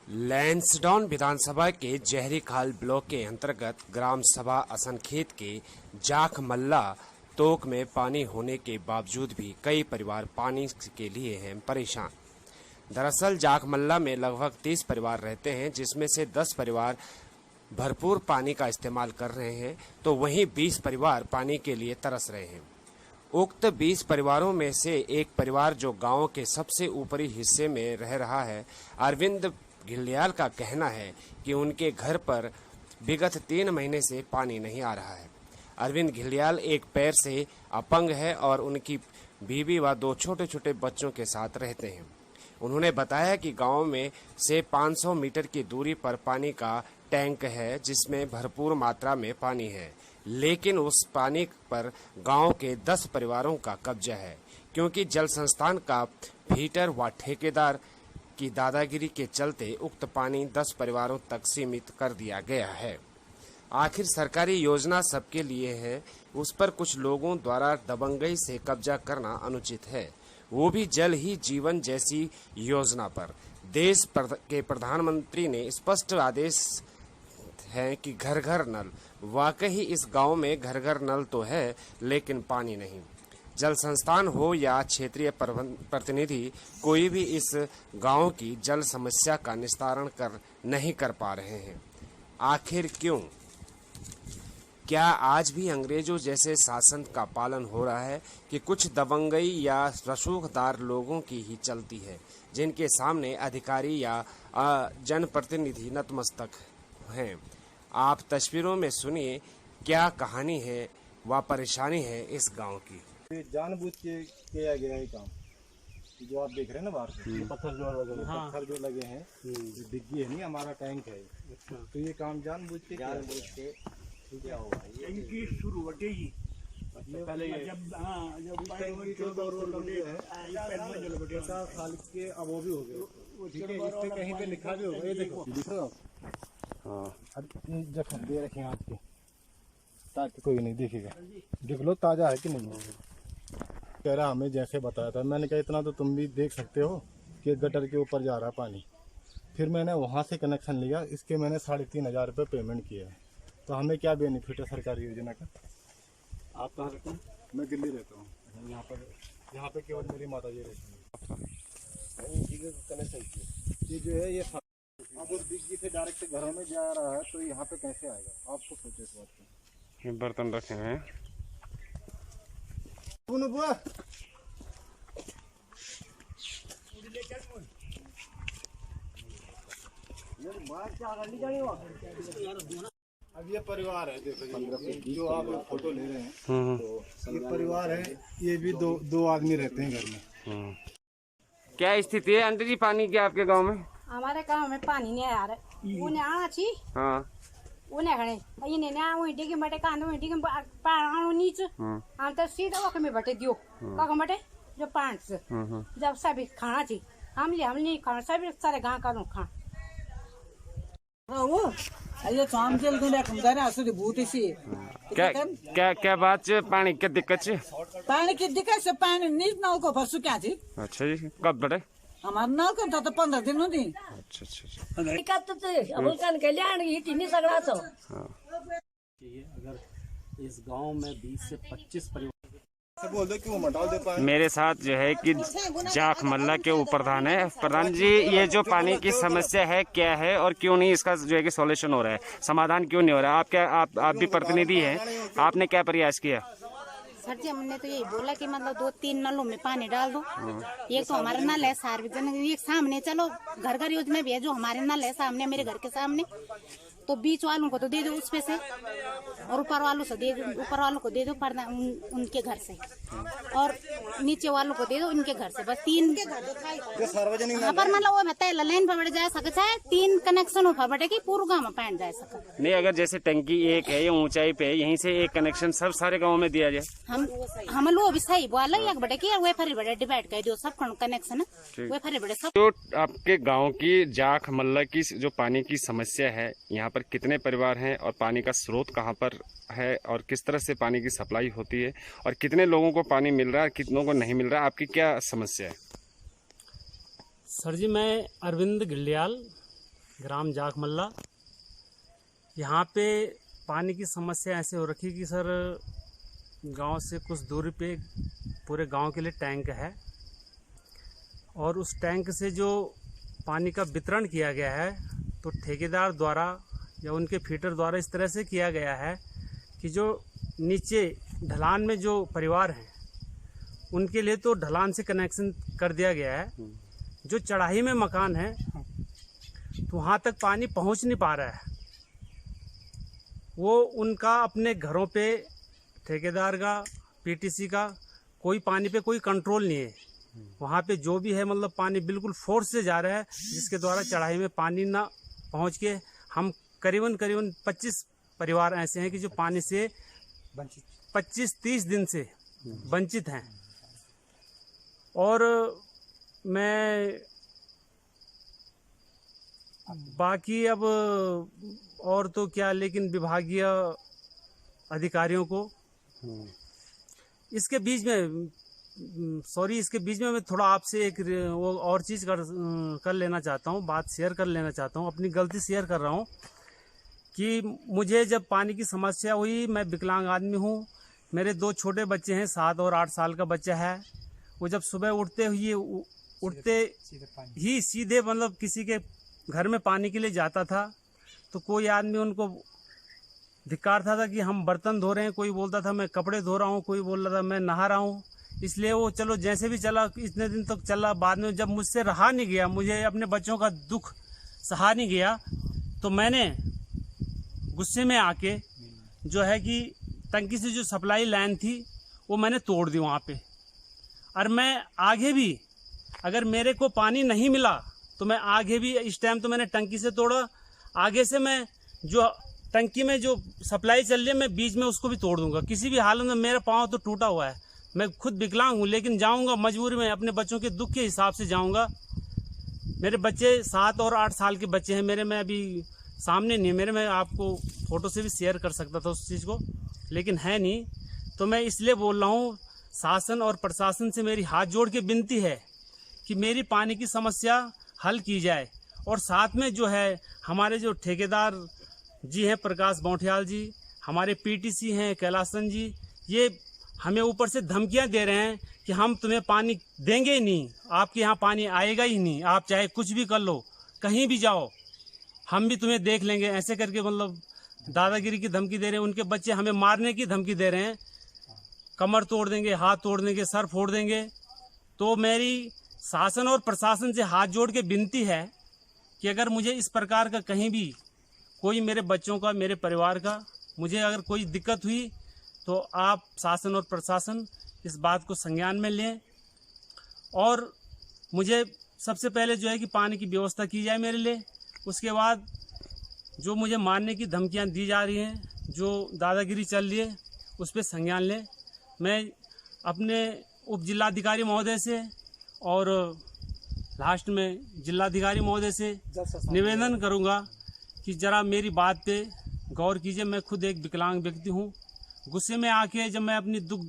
लैंसडाउन विधानसभा के जहरी खाल ब्लॉक के अंतर्गत ग्राम सभा असनखेत के जाख मल्ला तोक में पानी होने के बावजूद भी कई परिवार पानी के लिए हैं परेशान। दरअसल जाख मल्ला में लगभग 30 परिवार रहते हैं, जिसमें से 10 परिवार भरपूर पानी का इस्तेमाल कर रहे हैं, तो वहीं 20 परिवार पानी के लिए तरस रहे हैं। उक्त 20 परिवारों में से एक परिवार जो गांव के सबसे ऊपरी हिस्से में रह रहा है, अरविंद घिल्डियाल का कहना है कि उनके घर पर विगत 3 महीने से पानी नहीं आ रहा है। अरविंद घिल्डियाल एक पैर से अपंग है और उनकी बीवी व 2 छोटे छोटे बच्चों के साथ रहते हैं। उन्होंने बताया कि गांव में से 500 मीटर की दूरी पर पानी का टैंक है, जिसमें भरपूर मात्रा में पानी है, लेकिन उस पानी पर गांव के 10 परिवारों का कब्जा है, क्योंकि जल संस्थान का फीटर व ठेकेदार की दादागिरी के चलते उक्त पानी 10 परिवारों तक सीमित कर दिया गया है। आखिर सरकारी योजना सबके लिए है, उस पर कुछ लोगों द्वारा दबंगई से कब्जा करना अनुचित है, वो भी जल ही जीवन जैसी योजना पर। देश के प्रधानमंत्री ने स्पष्ट आदेश है कि घर घर नल। वाकई इस गांव में घर घर नल तो है, लेकिन पानी नहीं। जल संस्थान हो या क्षेत्रीय प्रतिनिधि, कोई भी इस गांव की जल समस्या का निस्तारण नहीं कर पा रहे हैं। आखिर क्यों? क्या आज भी अंग्रेजों जैसे शासन का पालन हो रहा है कि कुछ दबंगई या रसूखदार लोगों की ही चलती है, जिनके सामने अधिकारी या जनप्रतिनिधि नतमस्तक हैं? आप तस्वीरों में सुनिए क्या कहानी है व परेशानी है इस गांव की। जानबूझ के किया गया है काम, जो आप देख रहे हैं ना बाहर से, ये पत्थर जो लगे हैं, ये डिग्गी है नहीं, हमारा टैंक है। तो ये काम जानबूझ के क्या होगा, इनकी शुरू बढ़ेगी। पहले जब 50 साल के अब वो भी हो गए, ठीक है। इस पे कहीं पे लिखा भी होगा, ये देखो दिख रहा है। जख्म दे रखे हैं आज के, ताकि कोई नहीं देखेगा, देख लो ताजा है कि नहीं। कह रहा हमें जैसे बताया था, मैंने कहा इतना तो तुम भी देख सकते हो कि गटर के ऊपर जा रहा है पानी। फिर मैंने वहाँ से कनेक्शन लिया, इसके मैंने 3,500 रुपये पेमेंट किया है। तो हमें क्या बेनिफिट है सरकारी योजना का? आप कहाँ रहते हैं? मैं दिल्ली रहता हूँ। यहाँ पे केवल मेरी माता जी रहती हैं। कनेक्शन ये जो है, ये अब उस डिग्गी से डायरेक्ट घरों में जा रहा है, तो यहाँ पे कैसे आएगा? आपको सोचे इस बात को। ये बर्तन रखे हैं। अब ये परिवार है, देखो जो आप फोटो ले रहे हैं, तो ये परिवार है, ये भी दो आदमी रहते हैं घर में। क्या स्थिति है आंटी जी पानी की आपके गांव में? हमारे गांव में पानी नहीं आ रहा। उन्हें आना चाहिए, उन्हें खड़े इन्हें ना वही डिगे बटे कांदो वही डिगे पाणो नीचे हम तो सीधा वक में बटे दियो कक बटे जो पांच से जब सभी खाना चाहिए हम नहीं खाना, सभी सारे गांव का लोग खा वो ये शाम चल तो लेकर जा रहा है बूटी सी। क्या बात है? पानी की दिक्कत है? पानी की दिक्कत से पानी नीच नाव को फंसू क्या थी। अच्छा जी, कब बटे? हमारा नाव का तो 15 दिन होती। अच्छा दिक्कत तो अब कन के लिया नहीं सगड़ा तो। अगर इस गांव में 20 से 25 परिवार बोल दो क्यों मटाल दे पाए। मेरे साथ जो है कि जाख मल्ला के उप प्रधान है। प्रधान जी, ये जो पानी की समस्या है क्या है और क्यों नहीं इसका जो है कि सॉल्यूशन हो रहा है, समाधान क्यों नहीं हो रहा है? आप भी प्रतिनिधि हैं, आपने क्या प्रयास किया? सर जी, हमने तो यही बोला कि मतलब 2-3 नलों में पानी डाल दो। एक तो हमारा नल है सार्वजनिक, एक सामने चलो घर घर योजना भी है, जो हमारे नल है सामने मेरे घर के सामने, तो बीच वालों को तो दे दो उस पे से, और ऊपर वालों से दे दो, ऊपर वालों को दे दो उनके घर से, और नीचे वालों को दे दो इनके घर से। बस 3 सार्वजनिक पर मतलब वो बताए लाइन पर बढ़ जा सकता है, 3 कनेक्शन ऊपर बढ़े की पूरे गाँव में पैंट जा सके। नहीं, अगर जैसे टंकी एक है, ये ऊंचाई पे है, यहीं से एक कनेक्शन सब सारे गाँव में दिया जाए। हम लोग भी सही बोला एक बढ़े की वे फरी बढ़े डिवाइड कर दो सब कनेक्शन वे फरी बढ़े सब। तो आपके गाँव की जाख मल्ला की जो पानी की समस्या है, यहाँ पर कितने परिवार हैं और पानी का स्रोत कहाँ पर है और किस तरह से पानी की सप्लाई होती है और कितने लोगों को पानी मिल रहा है, कितनों को नहीं मिल रहा है, आपकी क्या समस्या है? सर जी, मैं अरविंद घिल्डियाल ग्राम जाखमल्ला। यहाँ पे पानी की समस्या ऐसे हो रखी कि सर गांव से कुछ दूरी पे पूरे गांव के लिए टैंक है और उस टैंक से जो पानी का वितरण किया गया है तो ठेकेदार द्वारा या उनके फीडर द्वारा इस तरह से किया गया है कि जो नीचे ढलान में जो परिवार हैं उनके लिए तो ढलान से कनेक्शन कर दिया गया है, जो चढ़ाई में मकान है तो वहाँ तक पानी पहुँच नहीं पा रहा है। वो उनका अपने घरों पे ठेकेदार का पीटीसी का कोई पानी पे कोई कंट्रोल नहीं है। वहाँ पे जो भी है मतलब पानी बिल्कुल फोर्स से जा रहा है, जिसके द्वारा चढ़ाई में पानी ना पहुँच के हम करीबन 25 परिवार ऐसे हैं कि जो पानी से 25-30 दिन से वंचित हैं। और मैं बाकी अब और तो क्या, लेकिन विभागीय अधिकारियों को इसके बीच में इसके बीच में मैं थोड़ा आपसे एक वो और चीज़ कर लेना चाहता हूँ, बात शेयर कर लेना चाहता हूँ, अपनी गलती शेयर कर रहा हूँ कि मुझे जब पानी की समस्या हुई, मैं विकलांग आदमी हूँ, मेरे 2 छोटे बच्चे हैं, 7 और 8 साल का बच्चा है। वो जब सुबह उठते ही सीधे मतलब किसी के घर में पानी के लिए जाता था तो कोई आदमी उनको धिक्कारता था कि हम बर्तन धो रहे हैं, कोई बोलता था मैं कपड़े धो रहा हूँ, कोई बोल रहा था मैं नहा रहा हूँ। इसलिए वो चलो जैसे भी चला, इतने दिन तक चला। बाद में जब मुझसे रहा नहीं गया, मुझे अपने बच्चों का दुख सहा नहीं गया, तो मैंने गुस्से में आके जो है कि टंकी से जो सप्लाई लाइन थी वो मैंने तोड़ दी वहाँ पे। और मैं आगे भी अगर मेरे को पानी नहीं मिला तो मैं आगे भी, इस टाइम तो मैंने टंकी से तोड़ा, आगे से मैं जो टंकी में जो सप्लाई चल रही है मैं बीच में उसको भी तोड़ दूंगा। किसी भी हालत में, मेरा पाँव तो टूटा हुआ है, मैं खुद विकलांग हूँ, लेकिन जाऊंगा मजबूरी में, अपने बच्चों के दुख के हिसाब से जाऊंगा। मेरे बच्चे 7 और 8 साल के बच्चे हैं मेरे, में अभी सामने नहीं है मेरे, मैं आपको फ़ोटो से भी शेयर कर सकता था उस चीज़ को, लेकिन है नहीं। तो मैं इसलिए बोल रहा हूँ, शासन और प्रशासन से मेरी हाथ जोड़ के विनती है कि मेरी पानी की समस्या हल की जाए। और साथ में जो है हमारे जो ठेकेदार जी हैं, प्रकाश बौठियाल जी, हमारे पीटीसी हैं कैलासन जी, ये हमें ऊपर से धमकियां दे रहे हैं कि हम तुम्हें पानी देंगे ही नहीं, आपके यहाँ पानी आएगा ही नहीं, आप चाहे कुछ भी कर लो, कहीं भी जाओ, हम भी तुम्हें देख लेंगे, ऐसे करके मतलब दादागिरी की धमकी दे रहे हैं। उनके बच्चे हमें मारने की धमकी दे रहे हैं, कमर तोड़ देंगे, हाथ तोड़ देंगे, सर फोड़ देंगे। तो मेरी शासन और प्रशासन से हाथ जोड़ के विनती है कि अगर मुझे इस प्रकार का कहीं भी कोई मेरे बच्चों का, मेरे परिवार का, मुझे अगर कोई दिक्कत हुई तो आप शासन और प्रशासन इस बात को संज्ञान में लें और मुझे सबसे पहले जो है कि पानी की व्यवस्था की जाए मेरे लिए। उसके बाद जो मुझे मारने की धमकियां दी जा रही हैं, जो दादागिरी चल रही है, उस पर संज्ञान लें। मैं अपने उप जिलाधिकारी महोदय से और लास्ट में जिलाधिकारी महोदय से निवेदन करूंगा कि ज़रा मेरी बात पे गौर कीजिए। मैं खुद एक विकलांग व्यक्ति हूँ। गुस्से में आके जब मैं अपनी दुख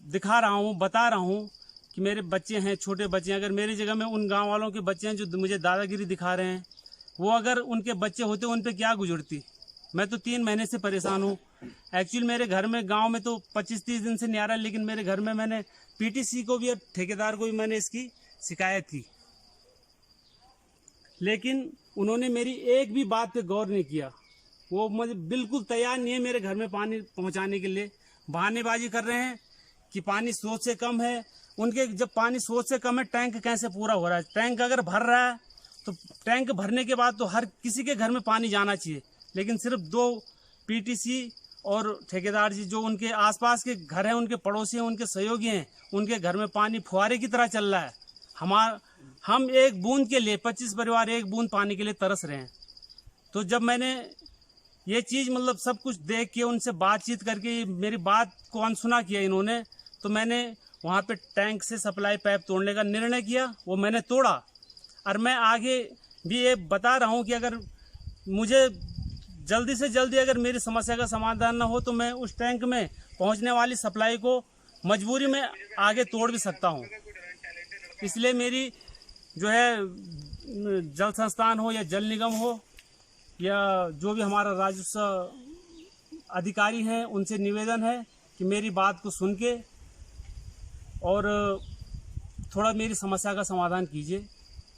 दिखा रहा हूँ, बता रहा हूँ कि मेरे बच्चे हैं, छोटे बच्चे हैं, अगर मेरी जगह में उन गांव वालों के बच्चे हैं जो मुझे दादागिरी दिखा रहे हैं, वो अगर उनके बच्चे होते उन पे क्या गुजरती। मैं तो 3 महीने से परेशान हूँ। एक्चुअली मेरे घर में गांव में तो 25-30 दिन से नहीं आ रहा, लेकिन मेरे घर में मैंने पीटीसी को भी और ठेकेदार को भी मैंने इसकी शिकायत की, लेकिन उन्होंने मेरी एक भी बात पे गौर नहीं किया। वो मुझे बिल्कुल तैयार नहीं है मेरे घर में पानी पहुंचाने के लिए। बहानेबाजी कर रहे हैं कि पानी स्रोत से कम है। उनके जब पानी स्रोत से कम है, टैंक कैसे पूरा हो रहा है? टैंक अगर भर रहा है तो टैंक भरने के बाद तो हर किसी के घर में पानी जाना चाहिए, लेकिन सिर्फ 2 पीटीसी और ठेकेदार जी जो उनके आसपास के घर हैं, उनके पड़ोसी हैं, उनके सहयोगी हैं, उनके घर में पानी फुहारे की तरह चल रहा है। हम एक बूंद के लिए 25 परिवार एक बूंद पानी के लिए तरस रहे हैं। तो जब मैंने ये चीज़ मतलब सब कुछ देख के उनसे बातचीत करके मेरी बात को अनसुना किया इन्होंने, तो मैंने वहाँ पे टैंक से सप्लाई पाइप तोड़ने का निर्णय किया। वो मैंने तोड़ा और मैं आगे भी ये बता रहा हूँ कि अगर मुझे जल्दी से जल्दी अगर मेरी समस्या का समाधान ना हो तो मैं उस टैंक में पहुँचने वाली सप्लाई को मजबूरी में आगे तोड़ भी सकता हूँ। इसलिए मेरी जो है जल संस्थान हो या जल निगम हो या जो भी हमारा राजस्व अधिकारी हैं, उनसे निवेदन है कि मेरी बात को सुन के और थोड़ा मेरी समस्या का समाधान कीजिए।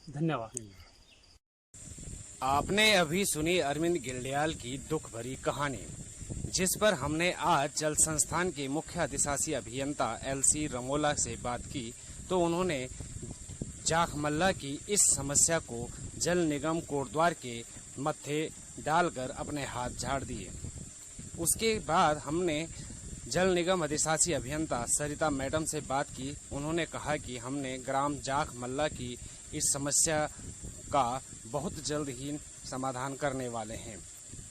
धन्यवाद। आपने अभी सुनी अरविंद गिल्डियाल की दुख भरी कहानी, जिस पर हमने आज जल संस्थान के मुख्य अधिशासी अभियंता LC रमोला से बात की, तो उन्होंने जाखमल्ला की इस समस्या को जल निगम कोटद्वार के मत्थे डालकर अपने हाथ झाड़ दिए। उसके बाद हमने जल निगम अधिशासी अभियंता सरिता मैडम से बात की। उन्होंने कहा कि हमने ग्राम जाखमल्ला की इस समस्या का बहुत जल्द ही समाधान करने वाले हैं।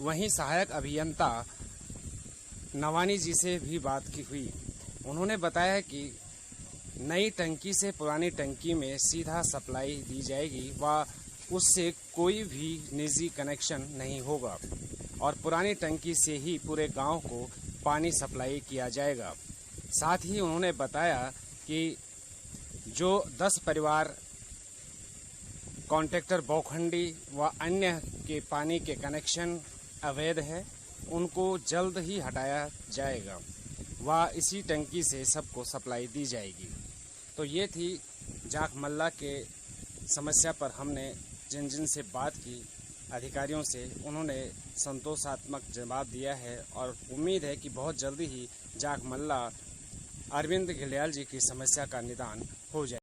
वहीं सहायक अभियंता नवानी जी से भी बात की हुई। उन्होंने बताया कि नई टंकी से पुरानी टंकी में सीधा सप्लाई दी जाएगी व उससे कोई भी निजी कनेक्शन नहीं होगा और पुरानी टंकी से ही पूरे गांव को पानी सप्लाई किया जाएगा। साथ ही उन्होंने बताया कि जो 10 परिवार कॉन्ट्रैक्टर बौखंडी व अन्य के पानी के कनेक्शन अवैध है, उनको जल्द ही हटाया जाएगा व इसी टंकी से सबको सप्लाई दी जाएगी। तो ये थी जाखमल्ला के समस्या पर हमने जिन जिन से बात की अधिकारियों से, उन्होंने संतोषात्मक जवाब दिया है और उम्मीद है कि बहुत जल्दी ही जाखमल्ला अरविंद गिल्डियाल जी की समस्या का निदान हो जाए।